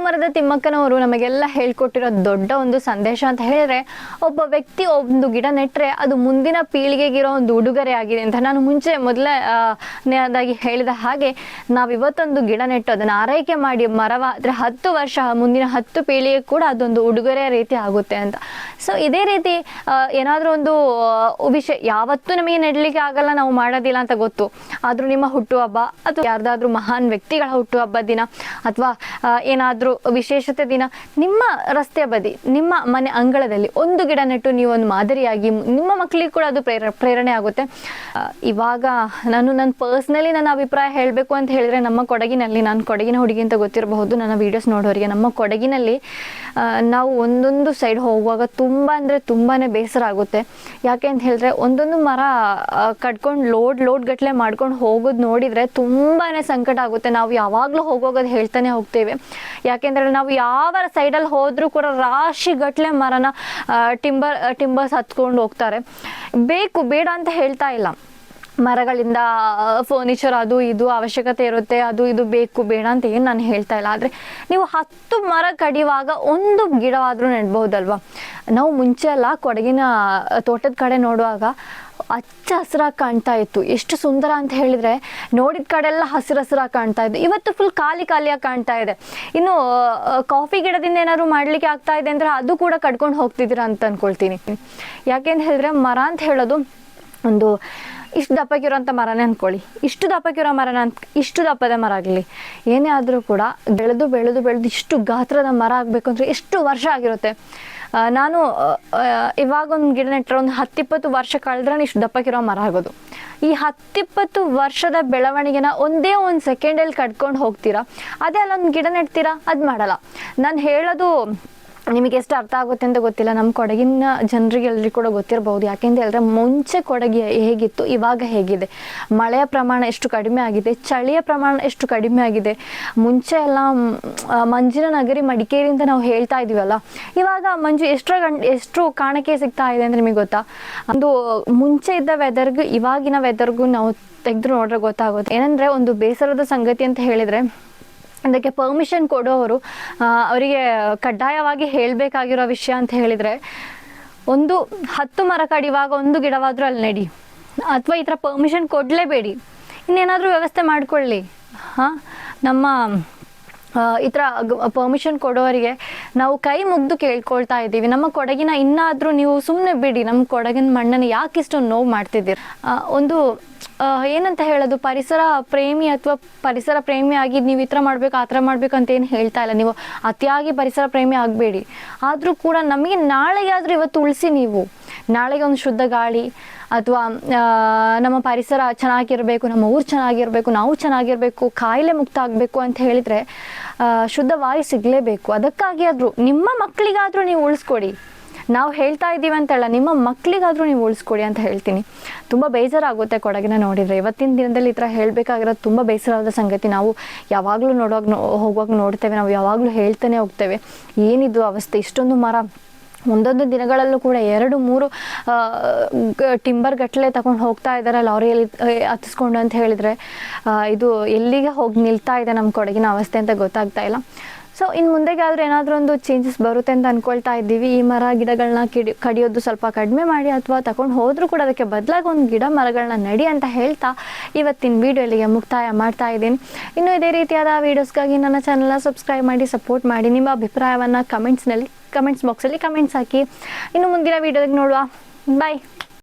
ಮರದ ತಿಮ್ಮಕ್ಕನವರು ನಮಗೆಲ್ಲ ಹೇಳ್ಕೊಟ್ಟಿರೋ ದೊಡ್ಡ ಒಂದು ಸಂದೇಶ ಅಂತ ಹೇಳಿದ್ರೆ, ಒಬ್ಬ ವ್ಯಕ್ತಿ ಒಂದು ಗಿಡ ನೆಟ್ಟರೆ ಅದು ಮುಂದಿನ ಪೀಳಿಗೆಗಿರೋ ಒಂದು ಉಡುಗೊರೆ ಆಗಿದೆ ಅಂತ. ನಾನು ಮುಂಚೆದಾಗಿ ಹೇಳಿದ ಹಾಗೆ ನಾವಿವತ್ತೊಂದು ಗಿಡ ನೆಟ್ಟು ಅದನ್ನು ಆರೈಕೆ ಮಾಡಿ ಮರವಾದರೆ 10 ವರ್ಷ ಮುಂದಿನ 10 ಪೀಳಿಗೆ ಕೂಡ ಅದೊಂದು ಉಡುಗೊರೆ ರೀತಿ ಆಗುತ್ತೆ ಅಂತ. ಸೊ ಇದೇ ರೀತಿ ಏನಾದರೂ ಒಂದು ವಿಷಯ ಯಾವತ್ತೂ ನಮಗೆ ನೆಡಲಿಕ್ಕೆ ಆಗಲ್ಲ, ನಾವು ಮಾಡೋದಿಲ್ಲ ಅಂತ ಗೊತ್ತು. ಆದರೂ ನಿಮ್ಮ ಹುಟ್ಟುಹಬ್ಬ ಅಥವಾ ಯಾರ್ದಾದ್ರೂ ಮಹಾನ್ ವ್ಯಕ್ತಿಗಳ ಹುಟ್ಟುಹಬ್ಬ ದಿನ ಅಥವಾ ಏನಾದರೂ ವಿಶೇಷತೆ ದಿನ ನಿಮ್ಮ ರಸ್ತೆಯ ಬದಿ, ನಿಮ್ಮ ಮನೆ ಅಂಗಳದಲ್ಲಿ ಒಂದು ಗಿಡ ನೆಟ್ಟು ನೀವು ಒಂದು ಮಾದರಿಯಾಗಿ ನಿಮ್ಮ ಮಕ್ಕಳಿಗೆ ಕೂಡ ಅದು ಪ್ರೇರಣೆ ಆಗುತ್ತೆ. ಇವಾಗ ನನ್ನ ಪರ್ಸ್ನಲಿ ನನ್ನ ಅಭಿಪ್ರಾಯ ಹೇಳಬೇಕು ಅಂತ ಹೇಳಿದ್ರೆ, ನಮ್ಮ ಕೊಡಗಿನಲ್ಲಿ, ನಾನು ಕೊಡಗಿನ ಹುಡುಗಿ ಅಂತ ಗೊತ್ತಿರಬಹುದು ನನ್ನ ವೀಡಿಯೋಸ್ ನೋಡೋರಿಗೆ, ನಮ್ಮ ಕೊಡಗಿನಲ್ಲಿ ನಾವು ಒಂದೊಂದು ಸೈಡ್ ಹೋಗುವಾಗ ತುಂಬ ಅಂದರೆ ತುಂಬಾ ಬೇಸರ ಆಗುತ್ತೆ. ಯಾಕೆ ಅಂತ ಹೇಳಿದ್ರೆ, ಒಂದೊಂದು ಮರ ಕಟ್ಕೊಂಡು ಲೋಡ್ ಗಟ್ಟಲೆ ಮಾಡ್ಕೊಂಡು ಹೋಗೋದು ನೋಡಿದರೆ ತುಂಬಾ ಸಂಕಟ ಆಗುತ್ತೆ. ನಾವು ಯಾವಾಗಲೂ ಹೋಗೋದು ಹೇಳ್ತಾನೆ ಹೋಗ್ತೇವೆ. ಯಾಕೆಂದರೆ ನಾವು ಯಾವ ಸೈಡಲ್ಲಿ ಹೋದರೂ ಕೂಡ ರಾಶಿ ಗಟ್ಟಲೆ ಮರನ ಟಿಂಬರ್ಸ್ ಹತ್ಕೊಂಡು ಹೋಗ್ತಾರೆ. ಬೇಕು ಬೇಡ ಅಂತ ಹೇಳ್ತಾ ಇಲ್ಲ, ಮರಗಳಿಂದ ಫರ್ನಿಚರ್ ಅದು ಇದು ಅವಶ್ಯಕತೆ ಇರುತ್ತೆ, ಅದು ಇದು ಬೇಕು ಬೇಡ ಅಂತ ಏನು ನಾನು ಹೇಳ್ತಾ ಇಲ್ಲ. ಆದರೆ ನೀವು 10 ಮರ ಕಡಿಯುವಾಗ ಒಂದು ಗಿಡವಾದರೂ ನೆಡ್ಬಹುದಲ್ವ. ನಾವು ಮುಂಚೆ ಎಲ್ಲ ಕೊಡಗಿನ ತೋಟದ ಕಡೆ ನೋಡುವಾಗ ಹಚ್ಚ ಹಸಿರಾಗಿ ಕಾಣ್ತಾ ಇತ್ತು. ಎಷ್ಟು ಸುಂದರ ಅಂತ ಹೇಳಿದರೆ, ನೋಡಿದ ಕಡೆ ಎಲ್ಲ ಹಸಿರಾಗಿ ಕಾಣ್ತಾ ಇತ್ತು. ಇವತ್ತು ಫುಲ್ ಖಾಲಿಯಾಗಿ ಕಾಣ್ತಾ ಇದೆ. ಇನ್ನು ಕಾಫಿ ಗಿಡದಿಂದ ಏನಾದ್ರು ಮಾಡಲಿಕ್ಕೆ ಆಗ್ತಾ ಇದೆ ಅಂದರೆ ಅದು ಕೂಡ ಕಟ್ಕೊಂಡು ಹೋಗ್ತಿದ್ದೀರಾ ಅಂತ ಅಂದ್ಕೊಳ್ತೀನಿ. ಯಾಕೆಂತ ಹೇಳಿದ್ರೆ, ಮರ ಅಂತ ಹೇಳೋದು ಒಂದು ಇಷ್ಟು ದಪ್ಪಕ್ಕಿರೋಂಥ ಮರನೇ ಅಂದ್ಕೊಳ್ಳಿ, ಇಷ್ಟು ದಪ್ಪದ ಮರ ಆಗಲಿ, ಏನೇ ಆದರೂ ಕೂಡ ಬೆಳೆದು ಇಷ್ಟು ಗಾತ್ರದ ಮರ ಆಗಬೇಕು ಅಂದರೆ ಎಷ್ಟು ವರ್ಷ ಆಗಿರುತ್ತೆ. ನಾನು ಇವಾಗ ಒಂದು ಗಿಡ ನೆಟ್ಟರೆ ಒಂದು 10-20 ವರ್ಷ ಕಳೆದ್ರೆ ಇಷ್ಟು ದಪ್ಪಕ್ಕಿರೋ ಮರ ಆಗೋದು. ಈ 10-20 ವರ್ಷದ ಬೆಳವಣಿಗೆನ ಒಂದೇ ಒಂದು ಸೆಕೆಂಡಲ್ಲಿ ಕಟ್ಕೊಂಡು ಹೋಗ್ತೀರಾ. ಅದೇ ಅಲ್ಲೊಂದು ಗಿಡ ನೆಡ್ತೀರಾ, ಅದು ಮಾಡಲ್ಲ. ನಾನು ಹೇಳೋದು ನಿಮಗೆ ಎಷ್ಟು ಅರ್ಥ ಆಗುತ್ತೆ ಅಂತ ಗೊತ್ತಿಲ್ಲ. ನಮ್ಮ ಕೊಡಗಿನ ಜನರಿಗೆ ಎಲ್ಲರಿಗೂ ಕೂಡ ಗೊತ್ತಿರಬಹುದು. ಯಾಕೆಂತ ಹೇಳಿದ್ರೆ, ಮುಂಚೆ ಕೊಡಗಿ ಹೇಗಿತ್ತು, ಇವಾಗ ಹೇಗಿದೆ, ಮಳೆಯ ಪ್ರಮಾಣ ಎಷ್ಟು ಕಡಿಮೆ ಆಗಿದೆ, ಚಳಿಯ ಪ್ರಮಾಣ ಎಷ್ಟು ಕಡಿಮೆ ಆಗಿದೆ. ಮುಂಚೆ ಎಲ್ಲ ಮಂಜಿನ ನಗರಿ ಮಡಿಕೇರಿ ಅಂತ ನಾವು ಹೇಳ್ತಾ ಇದೀವಲ್ಲ, ಇವಾಗ ಮಂಜು ಎಷ್ಟು ಕಾಣಕ್ಕೆ ಸಿಗ್ತಾ ಇದೆ ಅಂದರೆ ನಿಮಗೆ ಗೊತ್ತಾ? ಒಂದು ಮುಂಚೆ ಇದ್ದ ವೆದರ್ಗೂ ಇವಾಗಿನ ವೆದರ್ಗೂ ನಾವು ತೆಗೆದು ನೋಡ್ರೆ ಗೊತ್ತಾಗುತ್ತೆ. ಏನಂದರೆ, ಒಂದು ಬೇಸರದ ಸಂಗತಿ ಅಂತ ಹೇಳಿದರೆ, ಅದಕ್ಕೆ ಪರ್ಮಿಷನ್ ಕೊಡೋರು ಅವರಿಗೆ ಕಡ್ಡಾಯವಾಗಿ ಹೇಳಬೇಕಾಗಿರೋ ವಿಷಯ ಅಂತ ಹೇಳಿದರೆ, ಒಂದು 10 ಮರ ಕಡಿಯುವಾಗ ಒಂದು ಗಿಡವಾದರೂ ಅಲ್ಲಿ ನೆಡಿ, ಅಥವಾ ಈ ಥರ ಪರ್ಮಿಷನ್ ಕೊಡಲೇಬೇಡಿ, ಇನ್ನೇನಾದರೂ ವ್ಯವಸ್ಥೆ ಮಾಡಿಕೊಳ್ಳಿ. ನಮ್ಮ ಈ ಥರ ಪರ್ಮಿಷನ್ ಕೊಡೋರಿಗೆ ನಾವು ಕೈ ಮುಗ್ದು ಕೇಳ್ಕೊಳ್ತಾ ಇದ್ದೀವಿ. ನಮ್ಮ ಕೊಡಗಿನ ಇನ್ನಾದರೂ ನೀವು ಸುಮ್ಮನೆ ಬಿಡಿ, ನಮ್ಮ ಕೊಡಗಿನ ಮಣ್ಣನ್ನು ಯಾಕೆ ಇಷ್ಟೊಂದು ನೋವು ಮಾಡ್ತಿದ್ದೀರಿ? ಒಂದು ಏನಂತ ಹೇಳೋದು, ಪರಿಸರ ಪ್ರೇಮಿ ಅಥವಾ ಪರಿಸರ ಪ್ರೇಮಿ ಆಗಿ ನೀವು ಈ ಥರ ಮಾಡಬೇಕು ಆ ಥರ ಮಾಡಬೇಕು ಅಂತ ಏನು ಹೇಳ್ತಾ ಇಲ್ಲ. ನೀವು ಅತಿಯಾಗಿ ಪರಿಸರ ಪ್ರೇಮಿ ಆಗಬೇಡಿ. ಆದರೂ ಕೂಡ ನಮಗೆ ನಾಳೆಗೆ ಆದರೂ ಇವತ್ತು ಉಳಿಸಿ. ನೀವು ನಾಳೆಗೆ ಒಂದು ಶುದ್ಧ ಗಾಳಿ ಅಥವಾ ನಮ್ಮ ಪರಿಸರ ಚೆನ್ನಾಗಿರಬೇಕು, ನಮ್ಮ ಊರು ಚೆನ್ನಾಗಿರಬೇಕು, ನಾವು ಚೆನ್ನಾಗಿರಬೇಕು, ಕಾಯಿಲೆ ಮುಕ್ತ ಆಗಬೇಕು ಅಂತ ಹೇಳಿದರೆ ಶುದ್ಧ ವಾಯು ಸಿಗಲೇಬೇಕು. ಅದಕ್ಕಾಗಿ ಆದರೂ ನಿಮ್ಮ ಮಕ್ಕಳಿಗಾದರೂ ನೀವು ಉಳಿಸ್ಕೊಡಿ. ನಾವು ಹೇಳ್ತಾ ಇದ್ದೀವಿ ಅಂತಲ್ಲ, ನಿಮ್ಮ ಮಕ್ಕಳಿಗಾದರೂ ನೀವು ಉಳಿಸ್ಕೊಡಿ ಅಂತ ಹೇಳ್ತೀನಿ. ತುಂಬ ಬೇಜಾರಾಗುತ್ತೆ ಕೊಡಗಿನ ನೋಡಿದರೆ. ಇವತ್ತಿನ ದಿನದಲ್ಲಿ ಈ ಥರ ಹೇಳಬೇಕಾಗಿರೋದು ತುಂಬ ಬೇಸರವಾದ ಸಂಗತಿ. ನಾವು ಯಾವಾಗಲೂ ಹೋಗುವಾಗ ನೋಡ್ತೇವೆ, ನಾವು ಯಾವಾಗಲೂ ಹೇಳ್ತಾನೆ ಹೋಗ್ತೇವೆ, ಏನಿದು ಅವಸ್ಥೆ, ಇಷ್ಟೊಂದು ಮರ ಒಂದೊಂದು ದಿನಗಳಲ್ಲೂ ಕೂಡ 2-3 ಟಿಂಬರ್ ಗಟ್ಟಲೆ ತಗೊಂಡು ಹೋಗ್ತಾ ಇದ್ದಾರೆ ಲಾರಿಯಲ್ಲಿ ಹತ್ತಿಸ್ಕೊಂಡು ಅಂತ ಹೇಳಿದರೆ, ಇದು ಎಲ್ಲಿಗೆ ಹೋಗಿ ನಿಲ್ತಾ ಇದೆ ನಮ್ಮ ಕೊಡಗಿನ ಅವಸ್ಥೆ ಅಂತ ಗೊತ್ತಾಗ್ತಾ ಇಲ್ಲ. ಸೊ ಇನ್ನು ಮುಂದೆಗಾದರೂ ಏನಾದರೂ ಒಂದು ಚೇಂಜಸ್ ಬರುತ್ತೆ ಅಂತ ಅಂದ್ಕೊಳ್ತಾ ಇದ್ದೀವಿ. ಈ ಮರ ಗಿಡಗಳನ್ನ ಕಡಿಯೋದು ಸ್ವಲ್ಪ ಕಡಿಮೆ ಮಾಡಿ, ಅಥವಾ ತಗೊಂಡು ಹೋದರೂ ಕೂಡ ಅದಕ್ಕೆ ಬದಲಾಗಿ ಒಂದು ಗಿಡ ಮರಗಳನ್ನ ನಡಿ ಅಂತ ಹೇಳ್ತಾ ಇವತ್ತಿನ ವಿಡಿಯೋ ಇಲ್ಲಿಗೆ ಮುಕ್ತಾಯ ಮಾಡ್ತಾ ಇದ್ದೀನಿ. ಇನ್ನು ಇದೇ ರೀತಿಯಾದ ವೀಡಿಯೋಸ್ಗಾಗಿ ನನ್ನ ಚಾನಲ್ನ ಸಬ್ಸ್ಕ್ರೈಬ್ ಮಾಡಿ ಸಪೋರ್ಟ್ ಮಾಡಿ. ನಿಮ್ಮ ಅಭಿಪ್ರಾಯವನ್ನು ಕಮೆಂಟ್ಸ್ ಬಾಕ್ಸಲ್ಲಿ ಕಮೆಂಟ್ಸ್ ಹಾಕಿ. ಇನ್ನು ಮುಂದಿನ ವೀಡಿಯೋದಾಗ ನೋಡುವ. ಬಾಯ್.